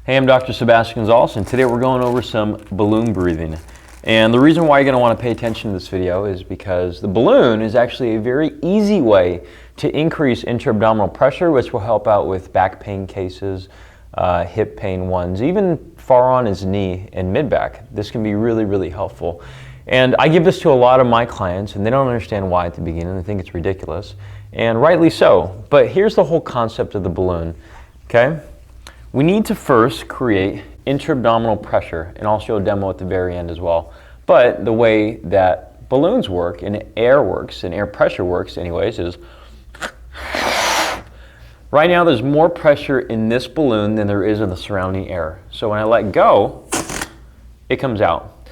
Hey, I'm Dr. Sebastian Gonzalez, and today we're going over some balloon breathing. And the reason why you're going to want to pay attention to this video is because the balloon is actually a very easy way to increase intra-abdominal pressure, which will help out with back pain cases, hip pain ones, even far on as knee and mid-back. This can be really, really helpful. And I give this to a lot of my clients, and they don't understand why at the beginning. They think it's ridiculous, and rightly so. But here's the whole concept of the balloon, okay? We need to first create intra-abdominal pressure, and I'll show a demo at the very end as well. But the way that balloons work and air works, and air pressure works anyways, is right now there's more pressure in this balloon than there is in the surrounding air. So when I let go, it comes out.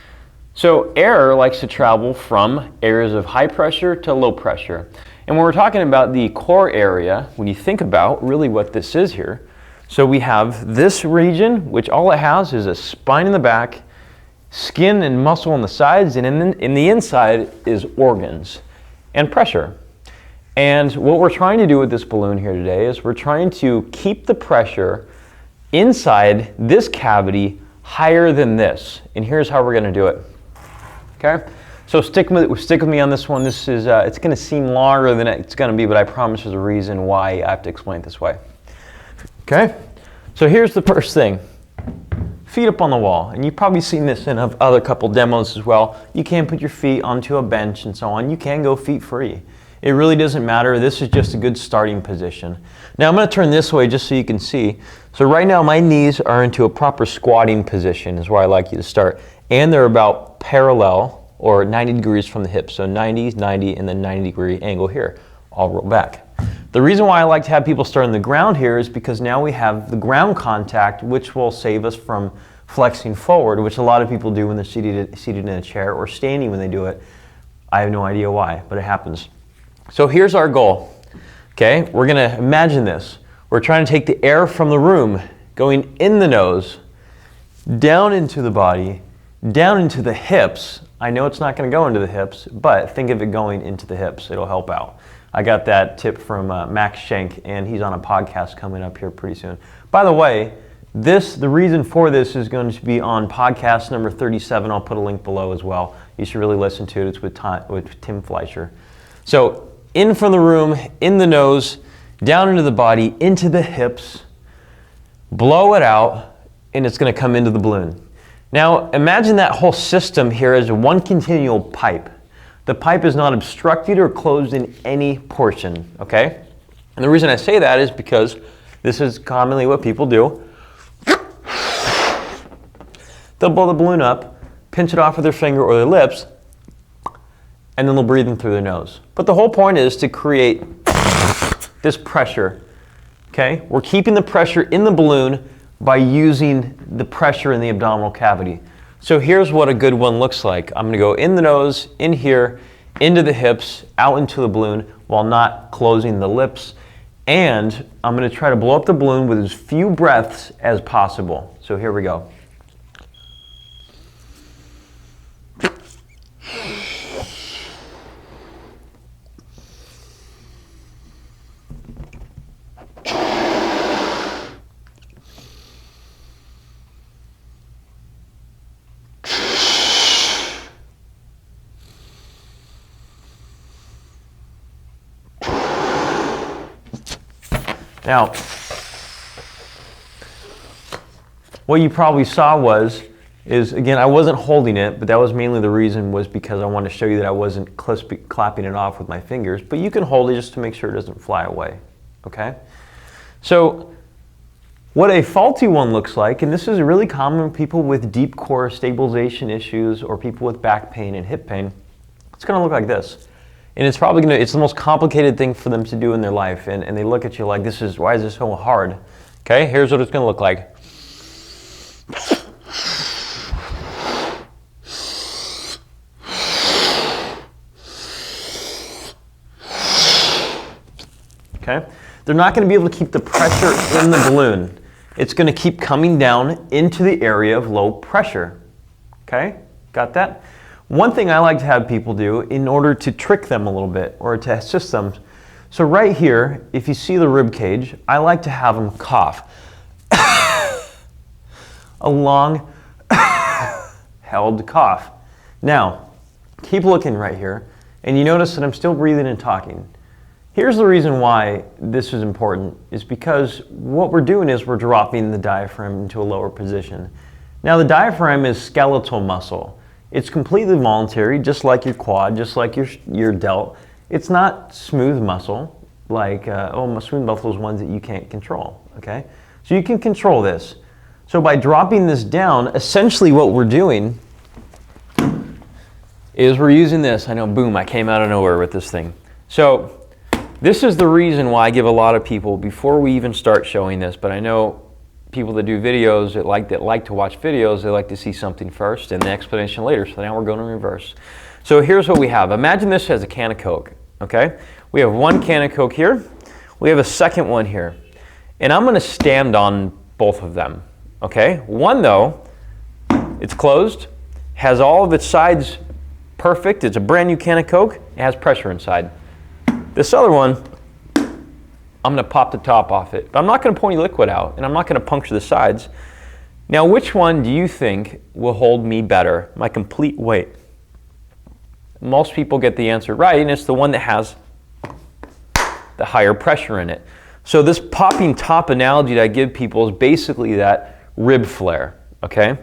So air likes to travel from areas of high pressure to low pressure. And when we're talking about the core area, when you think about really what this is here, so we have this region, which all it has is a spine in the back, skin and muscle on the sides, and in the inside is organs and pressure. And what we're trying to do with this balloon here today is we're trying to keep the pressure inside this cavity higher than this. And here's how we're going to do it. Okay? So stick with me on this one. This is it's going to seem longer than it's going to be, but I promise there's a reason why I have to explain it this way. Okay? So here's the first thing. Feet up on the wall. And you've probably seen this in other couple demos as well. You can put your feet onto a bench and so on. You can go feet free. It really doesn't matter. This is just a good starting position. Now I'm going to turn this way just so you can see. So right now my knees are into a proper squatting position is where I like you to start. And they're about parallel or 90 degrees from the hips. So 90, 90, and then 90-degree angle here. I'll roll back. The reason why I like to have people start on the ground here is because now we have the ground contact, which will save us from flexing forward, which a lot of people do when they're seated in a chair or standing when they do it. I have no idea why, but it happens. So here's our goal. Okay, we're going to imagine this. We're trying to take the air from the room, going in the nose, down into the body, down into the hips. I know it's not going to go into the hips, but think of it going into the hips. It'll help out. I got that tip from Max Schenk, and he's on a podcast coming up here pretty soon. By the way, the reason for this is going to be on podcast number 37. I'll put a link below as well. You should really listen to it. It's with Tim Fleischer. So in from the room, in the nose, down into the body, into the hips, blow it out, and it's going to come into the balloon. Now imagine that whole system here as one continual pipe. The pipe is not obstructed or closed in any portion, okay? And the reason I say that is because this is commonly what people do. They'll blow the balloon up, pinch it off with their finger or their lips, and then they'll breathe in through their nose. But the whole point is to create this pressure, okay? We're keeping the pressure in the balloon by using the pressure in the abdominal cavity. So here's what a good one looks like. I'm going to go in the nose, in here, into the hips, out into the balloon while not closing the lips. And I'm going to try to blow up the balloon with as few breaths as possible. So here we go. Now, what you probably saw is again, I wasn't holding it, but that was mainly the reason was because I wanted to show you that I wasn't clapping it off with my fingers, but you can hold it just to make sure it doesn't fly away, okay? So what a faulty one looks like, and this is really common with people with deep core stabilization issues or people with back pain and hip pain, it's gonna look like this. And it's probably it's the most complicated thing for them to do in their life. And they look at you like, why is this so hard? Okay, here's what it's gonna look like. Okay, they're not gonna be able to keep the pressure in the balloon. It's gonna keep coming down into the area of low pressure. Okay, got that? One thing I like to have people do in order to trick them a little bit or to assist them. So right here, if you see the rib cage, I like to have them cough. a long held cough. Now, keep looking right here, and you notice that I'm still breathing and talking. Here's the reason why this is important, is because what we're doing is we're dropping the diaphragm into a lower position. Now the diaphragm is skeletal muscle. It's completely voluntary, just like your quad, just like your delt. It's not smooth muscle, like, smooth muscle is ones that you can't control, okay? So you can control this. So by dropping this down, essentially what we're doing is we're using this. I know, boom, I came out of nowhere with this thing. So this is the reason why I give a lot of people, before we even start showing this, but I know people that do videos that like to watch videos, they like to see something first and the explanation later. So now we're going in reverse. So here's what we have. Imagine this as a can of Coke, okay? We have one can of Coke here. We have a second one here. And I'm going to stand on both of them, okay? One, though, it's closed, has all of its sides perfect. It's a brand new can of Coke. It has pressure inside. This other one, I'm going to pop the top off it. But I'm not going to pour any liquid out, and I'm not going to puncture the sides. Now, which one do you think will hold me better, my complete weight? Most people get the answer right, and it's the one that has the higher pressure in it. So this popping top analogy that I give people is basically that rib flare, okay?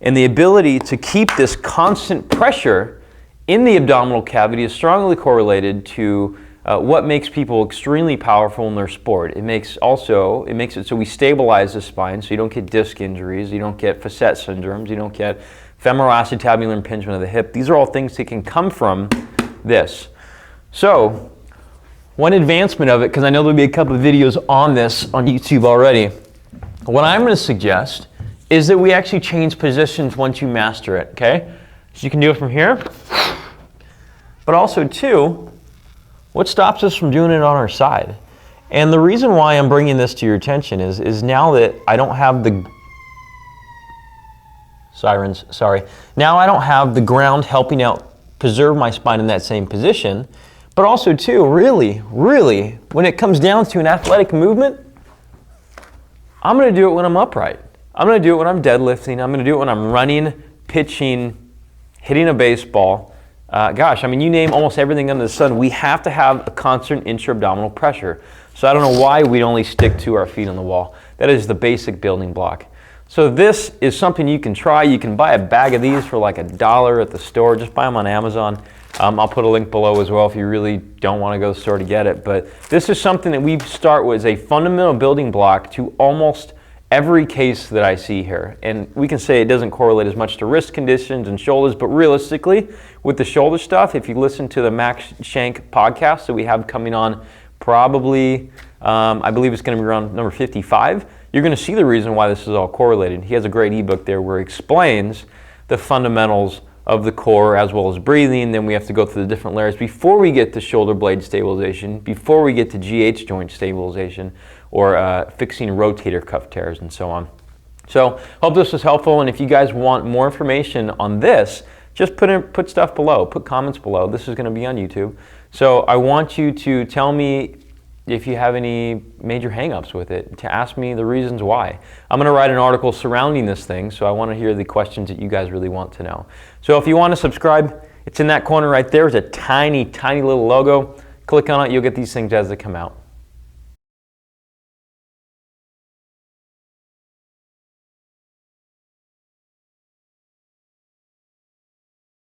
And the ability to keep this constant pressure in the abdominal cavity is strongly correlated to what makes people extremely powerful in their sport. It makes it so we stabilize the spine, so you don't get disc injuries, you don't get facet syndromes, you don't get femoral acetabular impingement of the hip. These are all things that can come from this. So one advancement of it, because I know there'll be a couple of videos on this on YouTube already, what I'm going to suggest is that we actually change positions once you master it, okay? So you can do it from here, but also too, what stops us from doing it on our side? And the reason why I'm bringing this to your attention is now that I don't have the sirens, sorry. Now I don't have the ground helping out preserve my spine in that same position, but also too, really, when it comes down to an athletic movement, I'm going to do it when I'm upright. I'm going to do it when I'm deadlifting. I'm going to do it when I'm running, pitching, hitting a baseball. Gosh, I mean, you name almost everything under the sun, we have to have a constant intra-abdominal pressure. So I don't know why we'd only stick to our feet on the wall. That is the basic building block. So this is something you can try. You can buy a bag of these for like $1 at the store. Just buy them on Amazon. I'll put a link below as well if you really don't want to go to the store to get it. But this is something that we start with as a fundamental building block to almost every case that I see here. And we can say it doesn't correlate as much to wrist conditions and shoulders, but realistically, with the shoulder stuff, if you listen to the Max Shank podcast that we have coming on probably, I believe it's going to be around number 55, you're going to see the reason why this is all correlated. He has a great ebook there where he explains the fundamentals of the core as well as breathing. Then we have to go through the different layers before we get to shoulder blade stabilization, before we get to GH joint stabilization, or fixing rotator cuff tears and so on. So hope this was helpful, and if you guys want more information on this, just put stuff below, put comments below. This is going to be on YouTube. So I want you to tell me if you have any major hang-ups with it, to ask me the reasons why. I'm going to write an article surrounding this thing, so I want to hear the questions that you guys really want to know. So if you want to subscribe, it's in that corner right there. It's a tiny, tiny little logo. Click on it, you'll get these things as they come out.